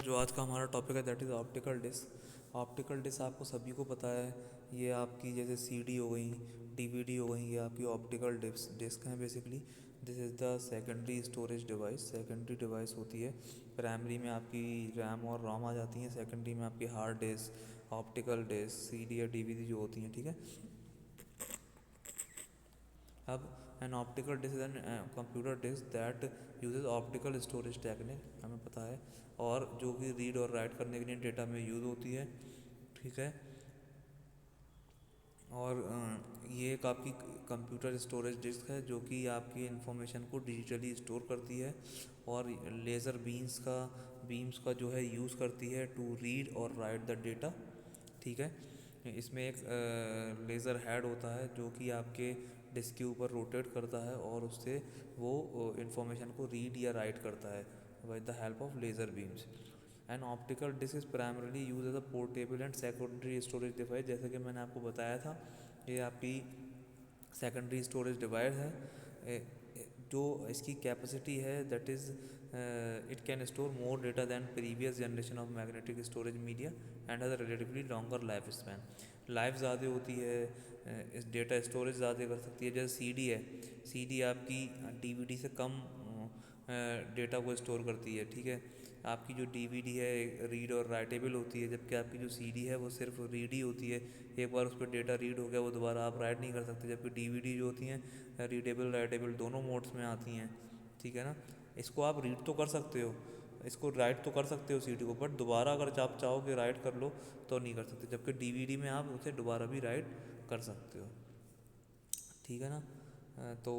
जो आज का हमारा टॉपिक है that is optical disc. Optical disc आपको सभी को पता है, ये आपकी जैसे सीडी हो गई, डीवीडी हो गई, ये आपकी ऑप्टिकल डिस्क हैं basically. This is the secondary storage device. Secondary device होती है, प्राइमरी में आपकी रैम और रोम आ जाती हैं, सेकेंडरी में आपकी hard disk, optical disc, CD या डीवीडी जो होती हैं, ठीक है। अब an optical disc an computer disc that uses optical storage technique, हमें पता है, और जो कि रीड और राइट करने के लिए डेटा में यूज़ होती है, ठीक है। और ये एक आपकी कंप्यूटर स्टोरेज डिस्क है जो कि आपकी इंफॉर्मेशन को डिजिटली स्टोर करती है और लेज़र बीम्स का जो है यूज़ करती है टू रीड और राइट द डेटा, ठीक है। इसमें एक लेज़र हेड होता है जो कि आपके डिस्क के ऊपर रोटेट करता है और उससे वो इंफॉर्मेशन को रीड या राइट करता है by the help of laser beams. And optical disc is primarily use as a portable and secondary storage device. जैसे कि मैंने आपको बताया था, ये आपकी सेकेंडरी स्टोरेज डिवाइस है। जो इसकी कैपेसिटी है that is it can store more data than previous generation of magnetic storage media and has relatively longer life span. Life ज़्यादा होती है, इस डेटा स्टोरेज ज़्यादा कर सकती है। जैसे सीडी है, सीडी आपकी डीवीडी से कम डेटा को स्टोर करती है, ठीक है। आपकी जो डीवीडी है रीड और राइटेबल होती है, जबकि आपकी जो सीडी है वो सिर्फ रीड ही होती है। एक बार उस पर डेटा रीड हो गया वो दोबारा आप राइट नहीं कर सकते, जबकि डीवीडी जो होती हैं रीडेबल राइटेबल दोनों मोड्स में आती हैं, ठीक है ना। इसको आप रीड तो कर सकते हो, इसको राइट तो कर सकते हो सीडी को, बट दोबारा अगर आप चाहो कि राइट कर लो तो नहीं कर सकते, जबकि डीवीडी में आप उसे दोबारा भी राइट कर सकते हो, ठीक है ना। तो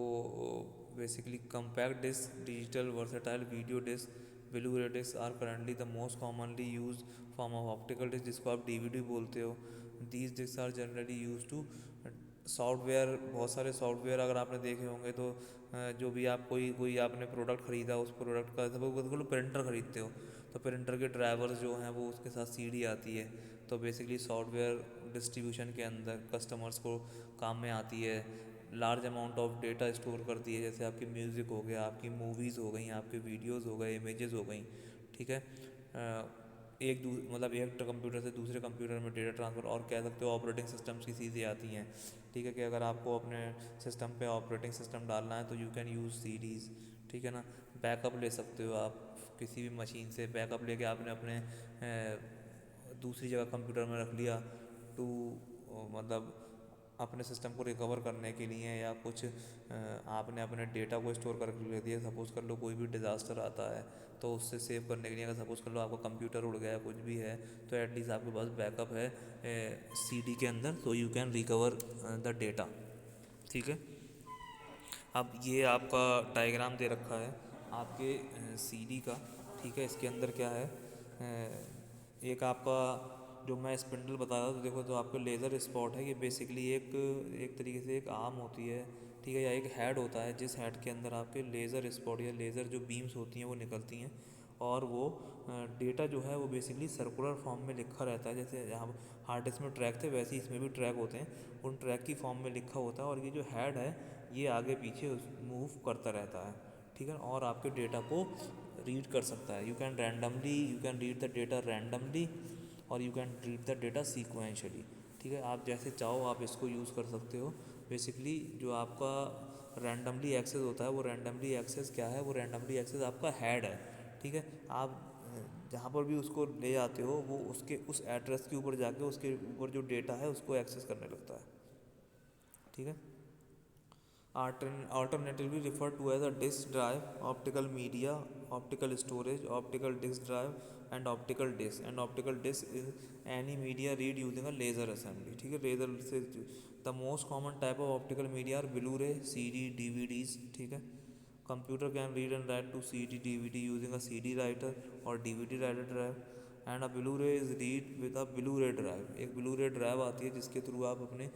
basically compact disc, digital versatile video disc, Blu ray disc are currently the most commonly use form of optical disc, जिसको आप डीवीडी बोलते हो। These disc are generally use to software. बहुत सारे सॉफ्टवेयर अगर आपने देखे होंगे तो जो भी आप कोई आपने प्रोडक्ट ख़रीदा, उस प्रोडक्ट का सपोज प्रिंटर ख़रीदते हो तो प्रिंटर के ड्राइवर्स जो हैं वो उसके साथ सीडी आती है। तो बेसिकली सॉफ्टवेयर डिस्ट्रीब्यूशन के अंदर कस्टमर्स को काम में आती है, large amount of data store करती है। जैसे आपकी म्यूज़िक हो गया, आपकी मूवीज़ हो गई, आपके वीडियोस हो गए, इमेजेस हो गई, ठीक है। मतलब एक कंप्यूटर से दूसरे कंप्यूटर में डेटा ट्रांसफ़र, और कह सकते हो ऑपरेटिंग सिस्टम्स की चीज़ें आती हैं, ठीक है। कि अगर आपको अपने सिस्टम पे ऑपरेटिंग सिस्टम डालना है तो यू कैन यूज़ सीडीज़, ठीक है ना। बैकअप ले सकते हो आप किसी भी मशीन से, बैकअप लेके आपने अपने दूसरी जगह कंप्यूटर में रख लिया टू मतलब अपने सिस्टम को रिकवर करने के लिए, या कुछ आपने अपने डेटा को स्टोर करके रख दिया। सपोज़ कर लो कोई भी डिज़ास्टर आता है तो उससे सेव करने के लिए, अगर सपोज़ कर लो आपका कंप्यूटर उड़ गया कुछ भी है, तो एटलीस्ट आपके पास बैकअप है सीडी के अंदर, तो you can recover the data, ठीक है। अब ये आपका डायग्राम दे रखा है आपके सीडी का, ठीक है। इसके अंदर क्या है, एक आपका जो मैं स्पिंडल बता रहा था, तो देखो तो आपका लेज़र स्पॉट है, ये बेसिकली एक एक तरीके से एक आर्म होती है, ठीक है, या एक हेड होता है, जिस हेड के अंदर आपके लेज़र स्पॉट या लेज़र जो बीम्स होती हैं वो निकलती हैं, और वो डेटा जो है वो बेसिकली सर्कुलर फॉर्म में लिखा रहता है। जैसे यहाँ हार्ड डिस्क में ट्रैक थे वैसे ही इसमें भी ट्रैक होते हैं, उन ट्रैक की फॉर्म में लिखा होता है, और ये जो हेड है ये आगे पीछे मूव करता रहता है, ठीक है, और आपके डेटा को रीड कर सकता है। You can read the data randomly और you can read the data sequentially, ठीक है। आप जैसे चाहो आप इसको यूज़ कर सकते हो। बेसिकली जो आपका रैंडमली एक्सेस होता है, वो रैंडमली एक्सेस क्या है, वो रैंडमली एक्सेस आपका हेड है, ठीक है। आप जहाँ पर भी उसको ले जाते हो वो उसके उस एड्रेस के ऊपर जाके उसके ऊपर जो डेटा है उसको एक्सेस करने लगता है, ठीक है। Alternatively referred to as a disk drive, optical media, optical storage, optical disk drive, and optical disk. And optical disk is any media read using a laser assembly, ठीक है। लेज़र से the most common type of optical media are Blu-ray, CD, DVDs, ठीक है। Computer can read and write to CD, DVD using a CD writer or DVD writer drive, and a blue रे is read with a blue रे drive. एक blue रे drive आती है जिसके through आप अपने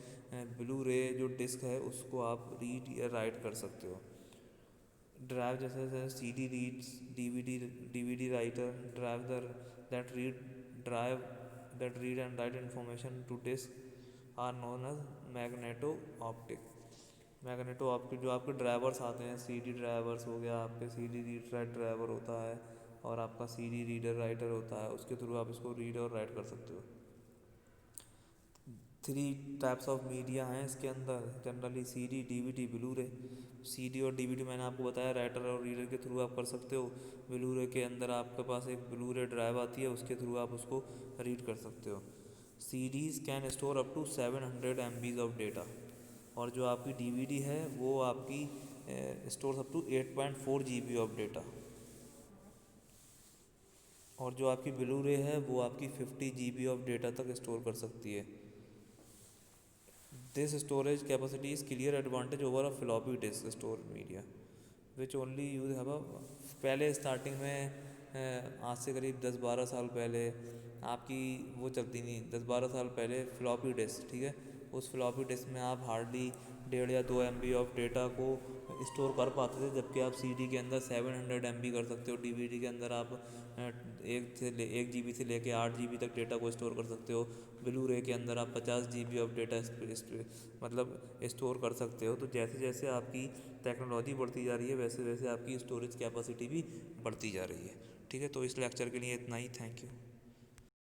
ब्लू रे जो डिस्क है उसको आप रीड या राइट कर सकते हो। ड्राइव जैसे C D reads, D V D writer, drive that read and write information to disc are known as magneto optic. Magneto optic जो आपके ड्राइवर्स आते हैं, सी डी ड्राइवर्स हो गया, आपके C D read write driver होता है, और आपका CD रीडर राइटर होता है, उसके थ्रू आप इसको रीड और राइट कर सकते हो। 3 टाइप्स ऑफ मीडिया हैं इसके अंदर जनरली, CD DVD ब्लू रे। CD और DVD मैंने आपको बताया राइटर और रीडर के थ्रू आप कर सकते हो। ब्लू रे के अंदर आपके पास एक ब्लू रे ड्राइव आती है, उसके थ्रू आप उसको रीड कर सकते हो। CDs can store up to 700 MBs of data, और जो आपकी DVD है वो आपकी store up to 8.4 GB of data, और जो आपकी ब्लू रे है वो आपकी 50 GB ऑफ डेटा तक स्टोर कर सकती है। This storage capacity is clear advantage over a floppy disk store media which only use have a. पहले स्टार्टिंग में आज से करीब 10-12 साल पहले आपकी वो चलती नहीं, 10-12 साल पहले फ्लॉपी डिस्क, ठीक है, उस फ्लॉपी डिस्क में आप हार्डली 1.5 या 2 MB ऑफ डेटा को स्टोर कर पाते थे, जबकि आप CD के अंदर 700 MB कर सकते हो। DVD के अंदर आप 1 GB से लेके 8 GB तक डेटा को स्टोर कर सकते हो। ब्लू रे के अंदर आप 50 GB ऑफ डेटा मतलब स्टोर कर सकते हो। तो जैसे जैसे आपकी टेक्नोलॉजी बढ़ती जा रही है वैसे वैसे आपकी स्टोरेज कैपेसिटी भी बढ़ती जा रही है। ठीक है, तो इस लेक्चर के लिए इतना ही। Thank you.